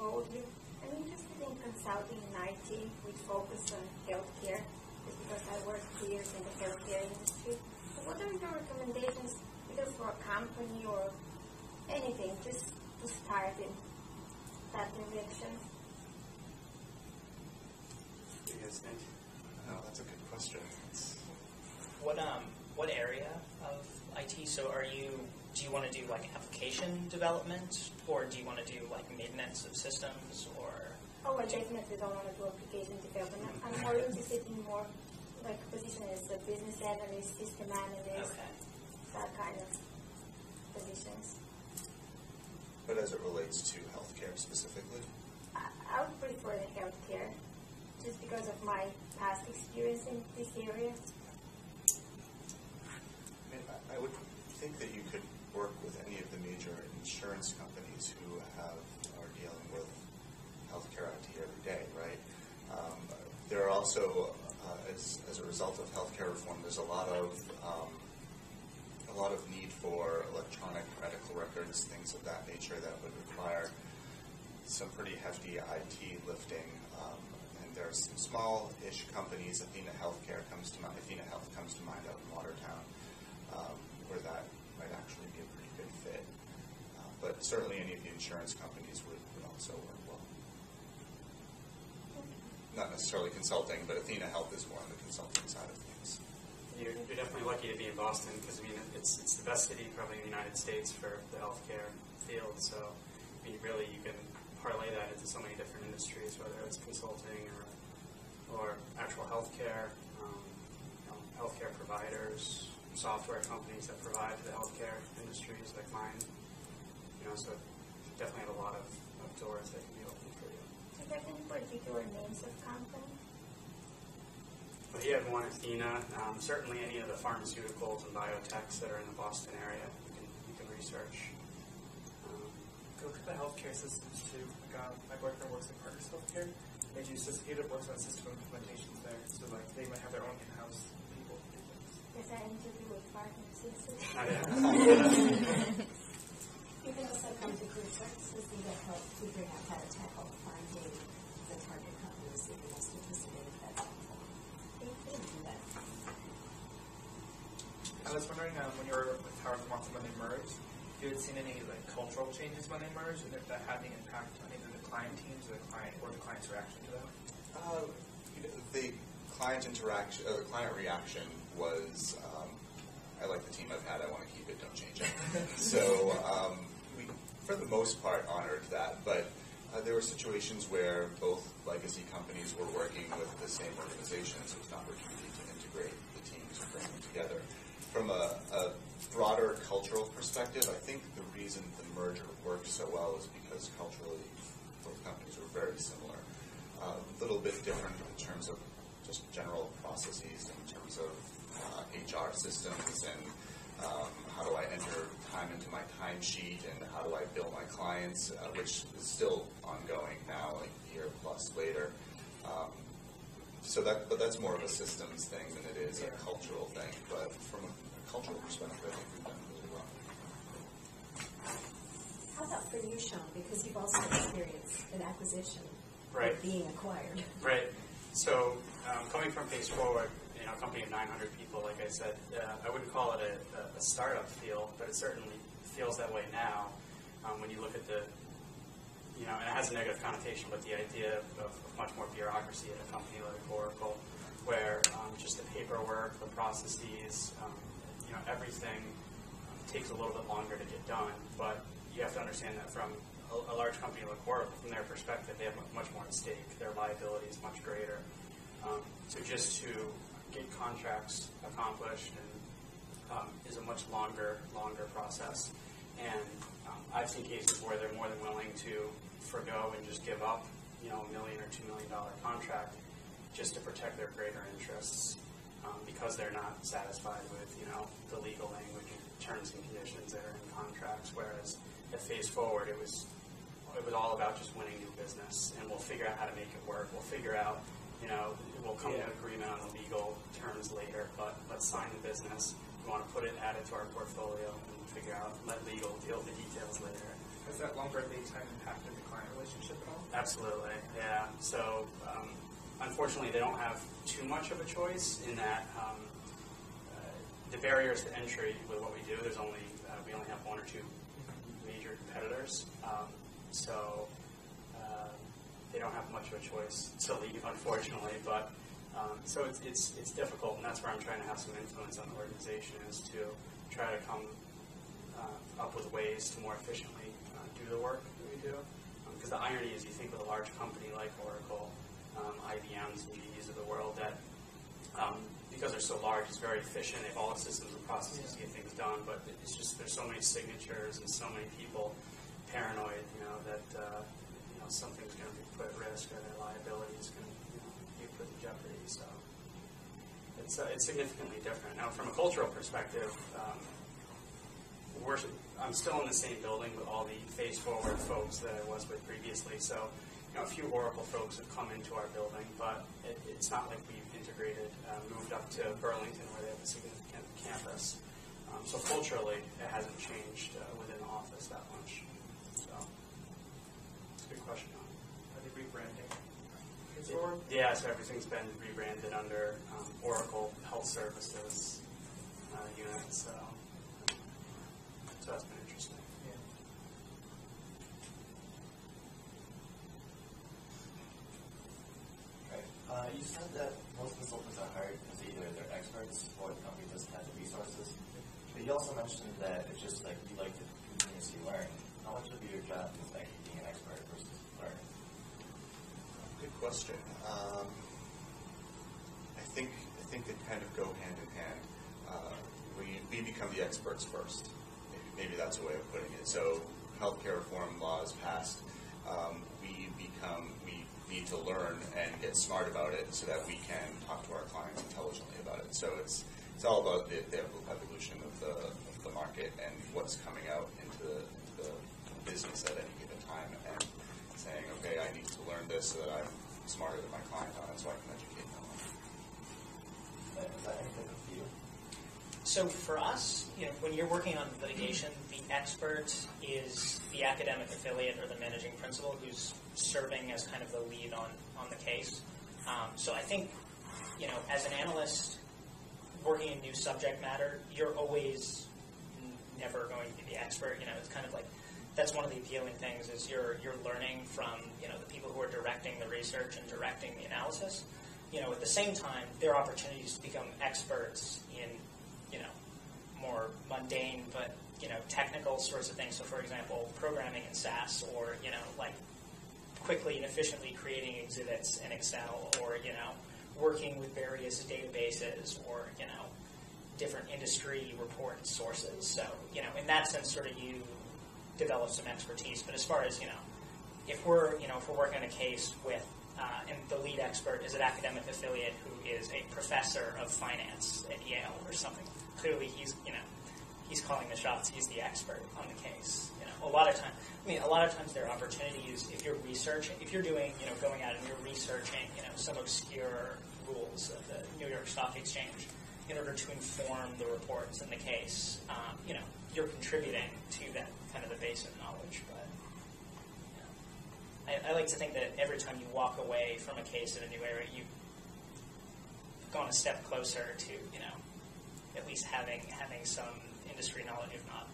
portfolio. I'm interested in consulting in IT with focus on healthcare, just because I worked 2 years in the healthcare industry. So what are your recommendations, either for a company or anything, just to start in that direction? What do you guys think? Oh, that's a good question. What area of IT? So do you want to do like application development, or do you want to do like maintenance of systems, or? Oh, I definitely don't want to do application development. I'm more interested in more like position as a business analyst, system analyst, that kind of positions. But as it relates to healthcare specifically? I would prefer the healthcare, just because of my past experience in this area. I would think that you could work with any of the major insurance companies who are dealing with healthcare IT every day, right? There are also, as a result of healthcare reform, there's a lot of need for electronic medical records, things of that nature that would require some pretty hefty IT lifting. And there are some small-ish companies. Athena Health comes to mind out in Watertown, where that might actually be a pretty good fit. But certainly any of the insurance companies would also work well. Not necessarily consulting, but Athena Health is more on the consulting side of things. You're definitely lucky to be in Boston, because it's the best city probably in the United States for the healthcare field. So really you can parlay that into so many different industries, whether it's consulting or actual healthcare, healthcare providers, software companies that provide to the healthcare industries like mine. So definitely have a lot of doors that can be open for you. Do you have any particular names of companies? Well, he had one, Athena. Certainly any of the pharmaceuticals and biotechs that are in the Boston area, you can research. Go look at the healthcare systems too. My boyfriend works at Partners Healthcare. They do he works on system implementations there, so like they might have their own in-house people. Yes, I interviewed with partners yesterday. You can also come to group services that help figuring out how to tackle finding the target companies that you're most interested in. That's helpful. You can do that. I was wondering when you were with Howard and Watson when they merged, if you had seen any like cultural changes when they merged, and if that had any impact on either the client teams or the client's reaction to that? The client interaction, the client reaction was, I like the team I've had, I want to keep it, don't change it. So we, for the most part, honored that, but there were situations where both legacy companies were working with the same organizations. It was an opportunity to integrate the teams and bring them together. From a broader cultural perspective, I think the reason the merger worked so well is because culturally both companies were very similar. A little bit different in terms of just general processes, in terms of HR systems and how do I enter time into my timesheet and how do I bill my clients, which is still ongoing now, like a year plus later. But that's more of a systems thing than it is a cultural thing. But from a cultural perspective, I think we've done really well. How about for you, Sean? Because you've also experienced an acquisition, Right. Being acquired. Right. So coming from Pace Forward, a company of 900 people, like I said, I wouldn't call it a startup feel, but it certainly feels that way now. When you look at and it has a negative connotation, but the idea of much more bureaucracy at a company like Oracle, where just the paperwork, the processes, everything takes a little bit longer to get done. But you have to understand that from a large company like Oracle, from their perspective, they have much more at stake. Their liability is much greater. So just to get contracts accomplished is a much longer process. And I've seen cases where they're more than willing to forgo and just give up, $1 million or $2 million contract just to protect their greater interests because they're not satisfied with, the legal language and terms and conditions that are in contracts. Whereas at Phase Forward, it was all about just winning new business, and we'll figure out how to make it work. We'll figure out, we'll come to an agreement on the legal terms later, but let's sign the business. We want to add it to our portfolio, and let legal deal with the details later. Has that longer lead time impacted the client relationship at all? Absolutely, yeah. So unfortunately, they don't have too much of a choice in that the barriers to entry with what we do. There's only we only have one or two major competitors, so they don't have much of a choice to leave, unfortunately. But so it's difficult, and that's where I'm trying to have some influence on the organization, is to try to come up with ways to more efficiently do the work that we do. Because the irony is, you think with a large company like Oracle, IBMs and GEs of the world, that because they're so large, it's very efficient. They have all the systems and processes to get things done, but it's just there's so many signatures and so many people paranoid, that something's going to be put at risk, or their liability is going to be put in jeopardy. So it's significantly different. Now, from a cultural perspective, I'm still in the same building with all the Face Forward folks that I was with previously. So, a few Oracle folks have come into our building, but it's not like we've integrated, moved up to Burlington where they have a significant campus. So culturally, it hasn't changed within the office that much. So, it's a good question. Are they rebranding? Yeah, so everything's been rebranded under Oracle Health Services unit. So that's been interesting. Yeah. Right. You said that most consultants are hired because either they're experts or the company doesn't have the resources. But you also mentioned that it's just like you like to continuously learn. How much of your job is actually being an expert versus learning? Good question. I think they kind of go hand in hand. We become the experts first. Maybe that's a way of putting it. So healthcare reform laws passed. We need to learn and get smart about it so that we can talk to our clients intelligently about it. So it's all about the evolution of the market and what's coming out into the business at any given time, and saying, okay, I need to learn this so that I'm smarter than my client on it, so I can educate them on it. Is that anything for you? So for us, when you're working on litigation, the expert is the academic affiliate or the managing principal who's serving as kind of the lead on the case. So I think, as an analyst working in new subject matter, you're always never going to be the expert. It's kind of like, that's one of the appealing things, is you're learning from, the people who are directing the research and directing the analysis. At the same time, there are opportunities to become experts in more mundane but technical sorts of things. So, for example, programming in SAS, or like quickly and efficiently creating exhibits in Excel, or working with various databases, or different industry report sources. So in that sense, sort of you develop some expertise. But as far as if we're working on a case with and the lead expert is an academic affiliate who is a professor of finance at Yale or something, clearly he's calling the shots. He's the expert on the case. A lot of times there are opportunities if you're researching, if you're doing, going out and you're researching, some obscure rules of the New York Stock Exchange in order to inform the reports in the case. You're contributing to that kind of the base of knowledge. But I like to think that every time you walk away from a case in a new area, you've gone a step closer to, at least having some industry knowledge, if not